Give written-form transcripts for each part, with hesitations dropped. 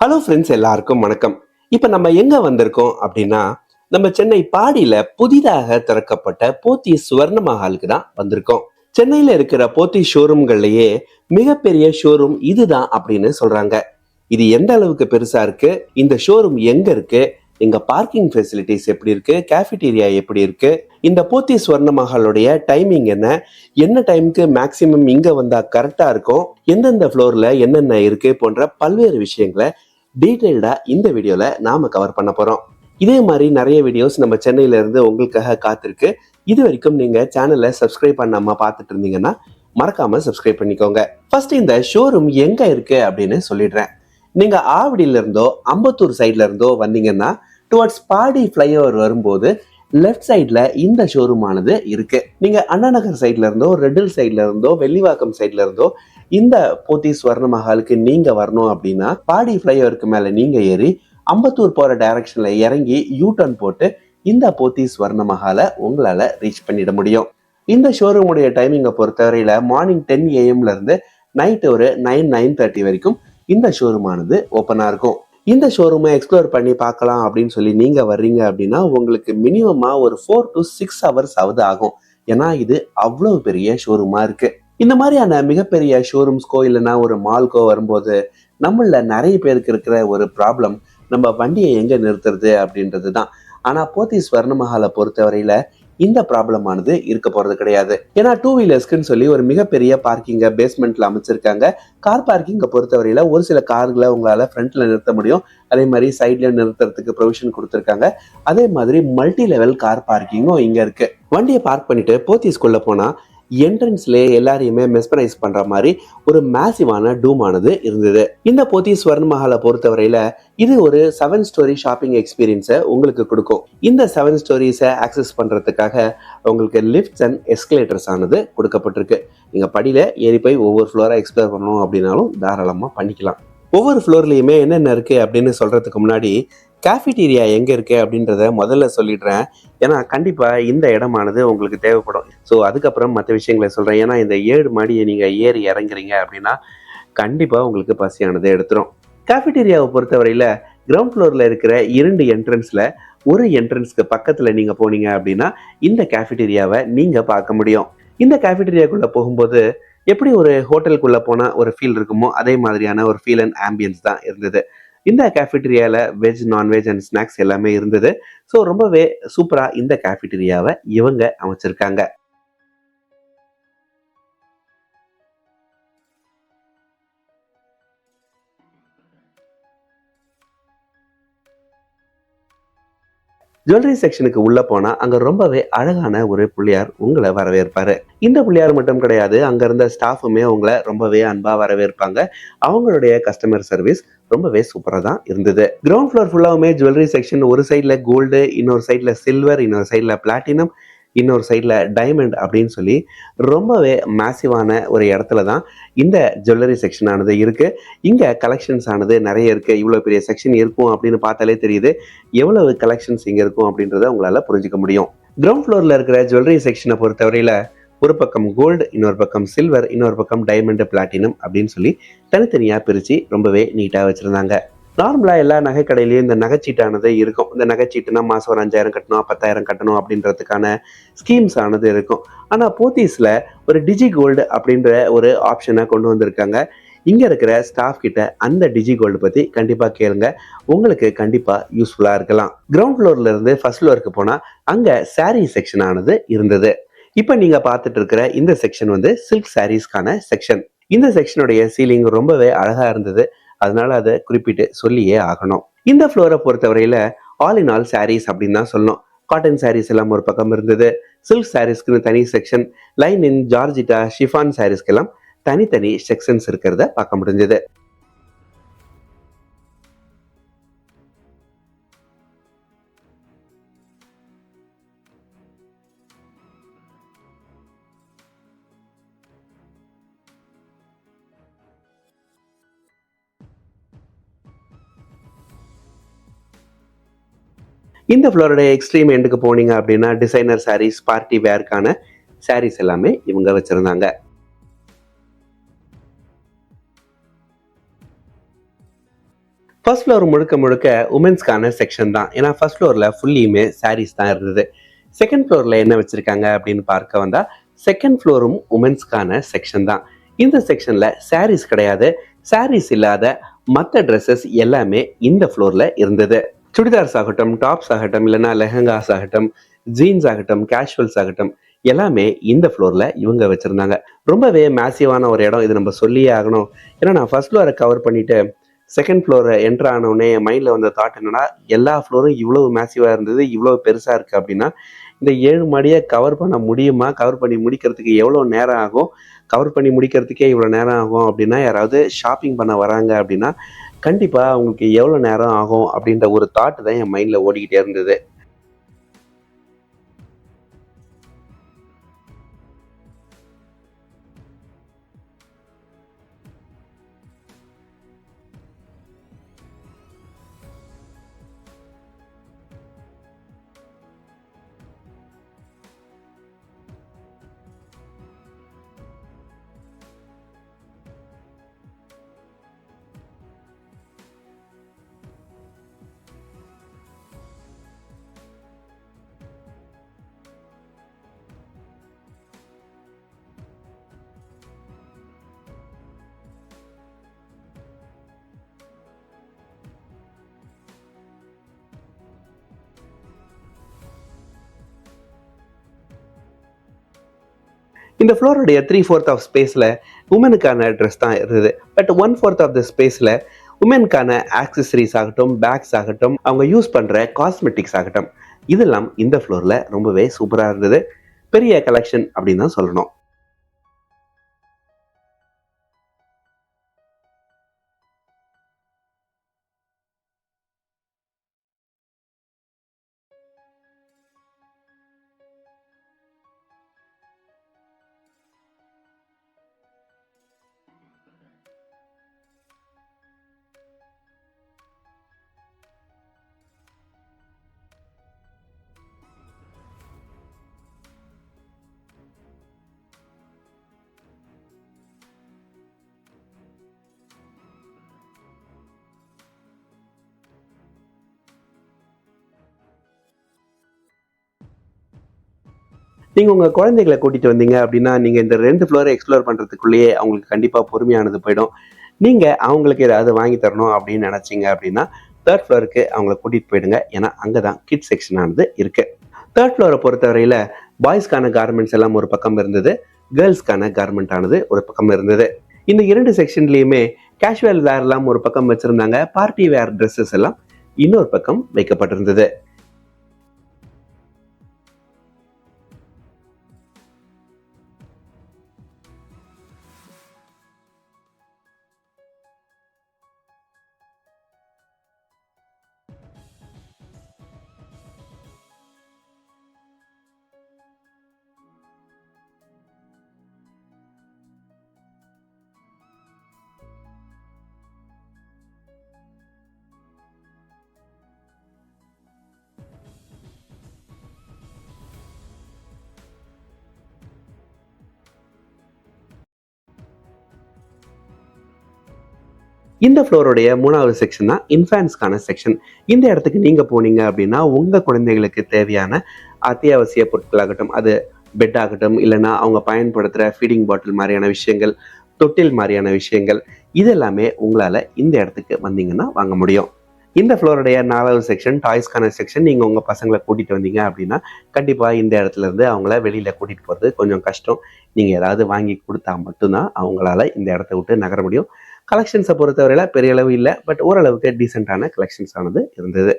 Hello friends, எல்லாருக்கும் வணக்கம். இப்ப நம்ம எங்க வந்திருக்கோம் அப்படின்னா, நம்ம சென்னை பாடியில புதிதாக திறக்கப்பட்ட போத்தீஸ் சுவர்ண மஹாலுக்கு தான் வந்திருக்கோம். சென்னையில இருக்கிற போத்தீஸ் ஷோரூம்கள்லயே மிகப்பெரிய ஷோரூம் இதுதான் அப்படின்னு சொல்றாங்க. இது எந்த அளவுக்கு பெருசா இருக்கு, இந்த ஷோரூம் எங்க இருக்கு, இங்க பார்க்கிங் ஃபெசிலிட்டிஸ் எப்படி இருக்கு, கேஃபிடீரியா எப்படி இருக்கு, இந்த போத்தீஸ் சுவர்ண மஹாலுடைய டைமிங் என்ன, என்ன டைமுக்கு மேக்சிமம் இங்க வந்தா கரெக்டா இருக்கும், எந்தெந்த ஃப்ளோர்ல என்னென்ன இருக்கு போன்ற பல்வேறு விஷயங்களை டீடைல்டா இந்த வீடியோல நாம கவர் பண்ண போறோம். இதே மாதிரி நிறைய வீடியோஸ் நம்ம சென்னையில இருந்து உங்களுக்காக காத்திருக்கு. இது வரைக்கும் நீங்க சேனலை சப்ஸ்கிரைப் பண்ணாம பார்த்துட்டு இருந்தீங்கன்னா மறக்காம சப்ஸ்கிரைப் பண்ணிக்கோங்க. ஃபர்ஸ்ட் இந்த ஷோரூம் எங்க இருக்கு அப்படின்னு சொல்லிடுறேன். நீங்க ஆவடியில இருந்தோ அம்பத்தூர் சைட்ல இருந்தோ வந்தீங்கன்னா டுவர்ட்ஸ் பாடி ஃபிளைஓவர் வரும்போது லெஃப்ட் சைட்ல இந்த ஷோரூம் ஆனது இருக்கு. நீங்க அண்ணா நகர் சைட்ல இருந்தோ, ரெட்டில் சைட்ல இருந்தோ, வெள்ளிவாக்கம் சைட்ல இருந்தோ இந்த போத்தீஸ் ஸ்வர்ண மஹாலுக்கு நீங்க வரணும் அப்படின்னா பாடி ஃபிளைஓவருக்கு மேல நீங்க ஏறி அம்பத்தூர் போற டைரக்ஷன்ல இறங்கி யூ டர்ன் போட்டு இந்த போத்தீஸ் ஸ்வர்ண மஹாலை உங்களால ரீச் பண்ணிட முடியும். இந்த ஷோரூமுடைய டைமிங்கை பொறுத்தவரையில மார்னிங் 10 AM இருந்து நைட் ஒரு 9-9:30 வரைக்கும் இந்த ஷோரூம் ஆனது ஓப்பனா இருக்கும். இந்த ஷோரூமை எக்ஸ்ப்ளோர் பண்ணி பார்க்கலாம் அப்படின்னு சொல்லி நீங்க வர்றீங்க அப்படின்னா உங்களுக்கு மினிமமா ஒரு 4 to 6 hours ஆகுது ஆகும். ஏன்னா இது அவ்வளவு பெரிய ஷோரூமா இருக்கு. இந்த மாதிரியான மிகப்பெரிய ஷோரூம்ஸ்கோ இல்லைன்னா ஒரு மால்கோ வரும்போது நம்மள நிறைய பேருக்கு இருக்கிற ஒரு ப்ராப்ளம் நம்ம வண்டியை எங்க நிறுத்துறது அப்படின்றது தான். ஆனா போத்தீஸ் ஸ்வர்ண மஹாலை பொறுத்தவரையில இந்த ப்ராப்ளம் ஆனது இருக்க போறது கிடையாது. ஏன்னா 2 வீலர்ஸ்க்குன்னு சொல்லி ஒரு மிகப்பெரிய பார்க்கிங்க பேஸ்மெண்ட்ல அமைச்சிருக்காங்க. கார் பார்க்கிங்கை பொறுத்தவரையில ஒரு சில கார்களை உங்களால ஃப்ரண்ட்ல நிறுத்த முடியும். அதே மாதிரி சைட்ல நிறுத்துறதுக்கு ப்ரொவிஷன் கொடுத்துருக்காங்க. அதே மாதிரி மல்டி லெவல் கார் பார்க்கிங்கும் இங்க இருக்கு. வண்டியை பார்க் பண்ணிட்டு போத்தீஸ்குள்ள போனா என்ட்ரன்ஸ்லேயே எல்லாரையுமே மெஸ்பரைஸ் பண்ற மாதிரி ஒரு மேசிவான டூம் ஆனது இருந்தது. இந்த போத்தீஸ் ஸ்வர்ண மஹாலை பொறுத்தவரையில இது ஒரு 7 ஸ்டோரி ஷாப்பிங் எக்ஸ்பீரியன்ஸை உங்களுக்கு கொடுக்கும். இந்த 7 ஸ்டோரிஸை ஆக்சஸ் பண்றதுக்காக உங்களுக்கு லிஃப்ட்ஸ் அண்ட் எஸ்கலேட்டர்ஸ் ஆனது கொடுக்கப்பட்டிருக்கு. நீங்க படியில ஏறி போய் ஒவ்வொரு ஃப்ளோரா எக்ஸ்ப்ளோர் பண்ணணும் அப்படின்னாலும் தாராளமா பண்ணிக்கலாம். ஒவ்வொரு ஃப்ளோர்லயுமே என்னென்ன இருக்கு அப்படின்னு சொல்றதுக்கு முன்னாடி கேஃபிடீரியா எங்க இருக்கு அப்படின்றத முதல்ல சொல்லிடுறேன். ஏன்னா கண்டிப்பா இந்த இடமானது உங்களுக்கு தேவைப்படும். ஸோ அதுக்கப்புறம் மற்ற விஷயங்களை சொல்றேன். ஏன்னா இந்த 7 மாடியை நீங்க ஏறி இறங்குறீங்க அப்படின்னா கண்டிப்பா உங்களுக்கு பசியானது எடுத்துரும். கேஃபிடீரியாவை பொறுத்தவரையில கிரவுண்ட் ஃப்ளோர்ல இருக்கிற 2 என்ட்ரன்ஸ்ல ஒரு என்ட்ரன்ஸ்க்கு பக்கத்துல நீங்க போனீங்க அப்படின்னா இந்த கேஃபிடீரியாவை நீங்க பார்க்க முடியும். இந்த கேஃபிடீரியாக்குள்ள போகும்போது எப்படி ஒரு ஹோட்டலுக்குள்ள போனா ஒரு ஃபீல் இருக்குமோ அதே மாதிரியான ஒரு ஃபீல் அண்ட் ஆம்பியன்ஸ் தான் இருந்தது. இந்த கேஃபிடீரியால வெஜ், நான்வெஜ் அண்ட் ஸ்நாக்ஸ் எல்லாமே இருந்தது. ஸோ ரொம்பவே சூப்பரா இந்த கேஃபிடீரியாவை இவங்க அமைச்சிருக்காங்க. ஜுவல்லரி செக்ஷனுக்கு உள்ள போனா அங்க ரொம்பவே அழகான ஒரு புள்ளியார் உங்களை வரவேற்பாரு. இந்த புள்ளியார் மட்டும் கிடையாது, அங்க இருந்த ஸ்டாஃபுமே உங்களை ரொம்பவே அன்பா வரவேற்பாங்க. அவங்களுடைய கஸ்டமர் சர்வீஸ் ரொம்பவே சூப்பரா தான் இருந்தது. கிரவுண்ட் ஃப்ளோர் ஃபுல்லாவுமே ஜுவல்லரி செக்ஷன். ஒரு சைட்ல கோல்டு, இன்னொரு சைட்ல சில்வர், இன்னொரு சைட்ல பிளாட்டினம், இன்னொரு சைட்ல டைமண்ட் அப்படின்னு சொல்லி ரொம்பவே மேசிவான ஒரு இடத்துல தான் இந்த ஜுவல்லரி செக்ஷன் ஆனது இருக்கு. இங்க கலெக்ஷன்ஸ் ஆனது நிறைய இருக்கு. இவ்வளவு பெரிய செக்ஷன் இருக்கும் அப்படின்னு பார்த்தாலே தெரியுது எவ்வளவு கலெக்ஷன்ஸ் இங்க இருக்கும் அப்படின்றத உங்களால புரிஞ்சுக்க முடியும். கிரவுண்ட் ஃப்ளோர்ல இருக்கிற ஜுவல்லரி செக்ஷனை பொறுத்தவரையில ஒரு பக்கம் கோல்டு, இன்னொரு பக்கம் சில்வர், இன்னொரு பக்கம் டைமண்ட், பிளாட்டினம் அப்படின்னு சொல்லி தனித்தனியா பிரிச்சு ரொம்பவே நீட்டா வச்சிருந்தாங்க. நார்மலா எல்லா நகை கடையிலயும் இந்த நகைச்சீட்டானது இருக்கும். இந்த நகைச்சீட்டுனா மாசம் ஒரு 5,000 கட்டணும், 10,000 கட்டணும் அப்படின்றதுக்கான ஸ்கீம்ஸ் ஆனது இருக்கும். ஆனா போத்தீஸ்ல ஒரு டிஜி கோல்டு அப்படின்ற ஒரு ஆப்ஷனை கொண்டு வந்திருக்காங்க. இங்க இருக்கிற ஸ்டாஃப் கிட்ட அந்த டிஜி கோல்டு பத்தி கண்டிப்பா கேளுங்க. உங்களுக்கு கண்டிப்பா யூஸ்ஃபுல்லா இருக்கலாம். கிரவுண்ட் ஃப்ளோர்ல இருந்து ஃபர்ஸ்ட் ஃப்ளோருக்கு போனா அங்க சாரி செக்ஷன் ஆனது இருந்தது. இப்ப நீங்க பார்த்துட்டு இருக்கிற இந்த செக்ஷன் வந்து சில்க் சாரீஸ்க்கான செக்ஷன். இந்த செக்ஷனுடைய சீலிங் ரொம்பவே அழகா இருந்தது. அதனால அதை குறிப்பிட்டு சொல்லியே ஆகணும். இந்த ஃப்ளோரை பொறுத்தவரையில ஆல் இன் ஆல் சாரீஸ் அப்படின்னு தான் சொல்லணும். காட்டன் சாரீஸ் எல்லாம் ஒரு பக்கம் இருந்தது. சில்க் சாரீஸ்க்குன்னு தனி செக்ஷன், லைன் இன், ஜார்ஜிட்டா, ஷிஃபான் சாரீஸ்க்கு எல்லாம் தனித்தனி செக்ஷன்ஸ் இருக்கிறத பார்க்க முடிஞ்சது. இந்த ஃப்ளோரோட எக்ஸ்ட்ரீம் எண்டுக்கு போனீங்க அப்படின்னா டிசைனர் சாரீஸ், பார்ட்டி வேர்க்கான சாரீஸ் எல்லாமே இவங்க வச்சிருந்தாங்க. ஃபர்ஸ்ட் ஃப்ளோர் முழுக்க முழுக்க உமன்ஸ்க்கான செக்ஷன் தான். ஏன்னா ஃபர்ஸ்ட் ஃப்ளோர்ல ஃபுல்லியுமே சாரீஸ் தான் இருந்தது. செகண்ட் ஃப்ளோர்ல என்ன வச்சிருக்காங்க அப்படின்னு பார்க்க வந்தா, செகண்ட் ஃப்ளோரும் உமன்ஸ்க்கான செக்ஷன் தான். இந்த செக்ஷன்ல சாரீஸ் கிடையாது. சாரீஸ் இல்லாத மற்ற ட்ரெஸ்ஸஸ் எல்லாமே இந்த ஃப்ளோர்ல இருந்தது. சுடிதார்ஸ் ஆகட்டும், டாப்ஸ் ஆகட்டும், இல்லைன்னா லெஹங்காஸ் ஆகட்டும், ஜீன்ஸ் ஆகட்டும், கேஷுவல்ஸ் ஆகட்டும், எல்லாமே இந்த ஃப்ளோர்ல இவங்க வச்சிருந்தாங்க. ரொம்பவே மேசிவான ஒரு இடம், இது நம்ம சொல்லியே ஆகணும். ஏன்னா நான் ஃபர்ஸ்ட் ஃப்ளோரை கவர் பண்ணிட்டு செகண்ட் ஃப்ளோரை என்டர் ஆனவுடனே என் மைண்டில் வந்த தாட் என்னன்னா, எல்லா ஃப்ளோரும் இவ்வளவு மேசிவாக இருந்தது, இவ்வளோ பெருசாக இருக்குது அப்படின்னா, இந்த 7 மாடியை கவர் பண்ண முடியுமா? கவர் பண்ணி முடிக்கிறதுக்கு எவ்வளோ நேரம் ஆகும்? கவர் பண்ணி முடிக்கிறதுக்கே இவ்வளோ நேரம் ஆகும் அப்படின்னா, யாராவது ஷாப்பிங் பண்ண வராங்க அப்படின்னா, கண்டிப்பாக அவங்களுக்கு எவ்வளோ நேரம் ஆகும் அப்படின்ற ஒரு தாட் தான் என் மைண்டில் ஓடிக்கிட்டே இருந்தது. இந்த ஃப்ளோருடைய 3/4 ஆஃப் ஸ்பேஸில் உமனுக்கான ட்ரெஸ் தான் இருந்தது. பட் 1/4 ஆஃப் த ஸ்பேஸில் உமனுக்கான ஆக்சசரிஸ் ஆகட்டும், பேக்ஸ் ஆகட்டும், அவங்க யூஸ் பண்ணுற காஸ்மெட்டிக்ஸ் ஆகட்டும், இதெல்லாம் இந்த ஃப்ளோரில் ரொம்பவே சூப்பராக இருந்தது. பெரிய கலெக்ஷன் அப்படின்னு தான் சொல்லணும். நீங்க உங்க குழந்தைகளை கூட்டிட்டு வந்தீங்க அப்படின்னா, நீங்க இந்த 2 ஃப்ளோரை எக்ஸ்ப்ளோர் பண்றதுக்குள்ளேயே அவங்களுக்கு கண்டிப்பா பொறுமையானது போயிடும். நீங்க அவங்களுக்கு ஏதாவது வாங்கி தரணும் அப்படின்னு நினைச்சீங்க அப்படின்னா, 3 ஃப்ளோருக்கு அவங்கள கூட்டிட்டு போயிடுங்க. ஏன்னா அங்க தான் கிட்ஸ் செக்ஷன் ஆனது இருக்கு. 3 ஃப்ளோரை பொறுத்தவரையில பாய்ஸ்க்கான கார்மெண்ட்ஸ் எல்லாம் ஒரு பக்கம் இருந்தது. கேர்ள்ஸ்க்கான கார்மெண்ட் ஆனது ஒரு பக்கம் இருந்தது. இந்த 2 செக்ஷன்லயுமே கேஷுவல் வேர் எல்லாம் ஒரு பக்கம் வச்சிருந்தாங்க. பார்ட்டி வேர் ட்ரெஸ்ஸஸ் எல்லாம் இன்னொரு பக்கம் வைக்கப்பட்டிருந்தது. இந்த ஃப்ளோருடைய 3வது செக்ஷன் தான் இன்ஃபான்ஸ்க்கான செக்ஷன். இந்த இடத்துக்கு நீங்க போனீங்க அப்படின்னா, உங்க குழந்தைகளுக்கு தேவையான அத்தியாவசிய பொருட்களாகட்டும், அது பெட் ஆகட்டும், இல்லைன்னா அவங்க பயன்படுத்துற ஃபீடிங் பாட்டில் மாதிரியான விஷயங்கள், தொட்டில் மாதிரியான விஷயங்கள், இதெல்லாமே உங்களால இந்த இடத்துக்கு வந்தீங்கன்னா வாங்க முடியும். இந்த ஃப்ளோருடைய 4வது செக்ஷன் டாய்ஸ்க்கான செக்ஷன். நீங்க உங்க பசங்களை கூட்டிட்டு வந்தீங்க அப்படின்னா, கண்டிப்பா இந்த இடத்துல இருந்து அவங்கள வெளியில கூட்டிட்டு போறது கொஞ்சம் கஷ்டம். நீங்க ஏதாவது வாங்கி கொடுத்தா மட்டும்தான் அவங்களால இந்த இடத்த விட்டு நகர முடியும். கலெக்ஷன்ஸை பொறுத்தவரையில பெரிய அளவு இல்லை, பட் ஓரளவுக்கு டீசென்டான கலெக்ஷன்ஸ் ஆனது இருந்தது.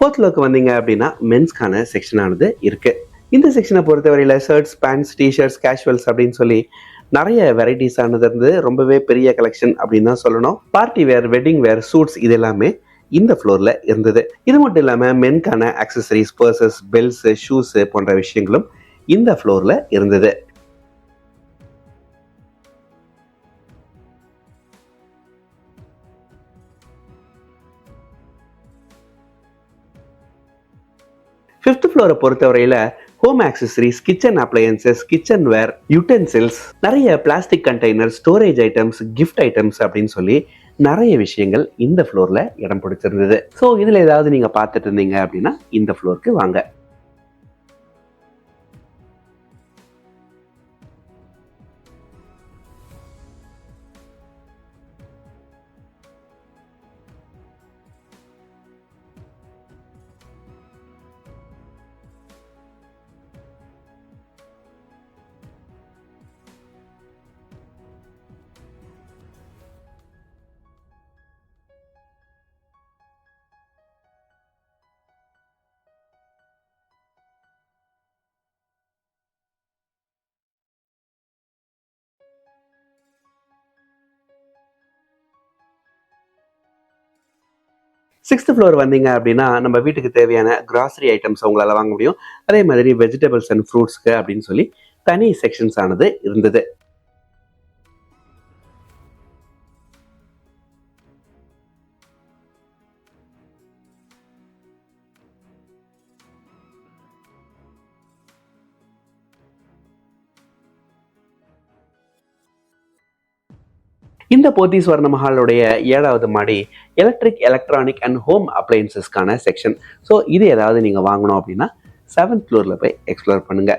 ஃபோர்த் ஃப்ளோருக்கு வந்தீங்க அப்படின்னா மென்ஸ்க்கான செக்ஷனானது இருக்கு. இந்த செக்ஷனை பொறுத்தவரையில ஷர்ட்ஸ், பேண்ட்ஸ், டிஷர்ட்ஸ், கேஷுவல்ஸ் அப்படின்னு சொல்லி நிறைய வெரைட்டிஸ் ஆனது இருந்து ரொம்பவே பெரிய கலெக்ஷன் அப்படின்னு தான் சொல்லணும். Party wear, wedding wear, suits இது எல்லாமே இந்த ஃப்ளோர்ல இருந்தது. இது மட்டும் இல்லாம மென்கான ஆக்சசரிஸ், பர்சஸ், பெல்ட்ஸ், ஷூஸ் போன்ற விஷயங்களும் இந்த ஃப்ளோர்ல இருந்தது. ஃபிஃப்த் ஃப்ளோரை பொறுத்தவரையில home accessories, kitchen appliances, kitchen ware, utensils, நிறைய plastic container, storage items, gift items அப்படின்னு சொல்லி நிறைய விஷயங்கள் இந்த ஃப்ளோர்ல இடம் பிடிச்சிருந்தது. ஸோ இதுல ஏதாவது நீங்க பார்த்துட்டு இருந்தீங்க அப்படின்னா இந்த ஃப்ளோருக்கு வாங்க. சிக்ஸ்த் ஃப்ளோர் வந்தீங்க அப்படின்னா நம்ம வீட்டுக்கு தேவையான கிராசரி ஐட்டம்ஸ் உங்களால வாங்க முடியும். அதே மாதிரி வெஜிடபிள்ஸ் அண்ட் ஃப்ரூட்ஸ்க்கு அப்படின்னு சொல்லி தனி செக்ஷன்ஸ் ஆனது இருந்தது. இந்த போத்தி ஸ்வர்ண மஹாலுடைய 7வது மாடி எலக்ட்ரிக், எலக்ட்ரானிக் அண்ட் ஹோம் அப்ளையன்சஸ்க்கான செக்ஷன். ஸோ இது ஏதாவது நீங்கள் வாங்கணும் அப்படின்னா 7th ஃப்ளோரில் போய் எக்ஸ்ப்ளோர் பண்ணுங்க.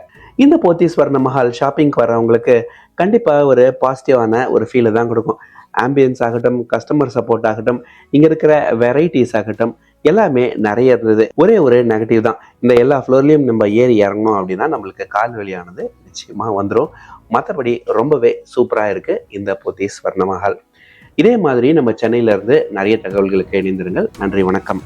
இந்த போத்தி ஸ்வர்ண மஹால் ஷாப்பிங்க்கு வரவங்களுக்கு கண்டிப்பாக ஒரு பாசிட்டிவான ஒரு ஃபீலை தான் கொடுக்கும். ஆம்பியன்ஸ் ஆகட்டும், கஸ்டமர் சப்போர்ட் ஆகட்டும், இங்கே இருக்கிற வெரைட்டிஸ் ஆகட்டும், எல்லாமே நிறைய இருந்தது. ஒரே ஒரு நெகட்டிவ் தான், இந்த எல்லா ஃப்ளோர்லேயும் நம்ம ஏறி இறங்கணும் அப்படின்னா நம்மளுக்கு கால் வலியானது நிச்சயமாக வந்துடும். மற்றபடி ரொம்பவே சூப்பராக இருக்குது இந்த போத்தி ஸ்வர்ண மஹால். இதே மாதிரி நம்ம சென்னையிலேருந்து நிறைய தகவல்களுக்கு இணைந்திருங்கள். நன்றி, வணக்கம்.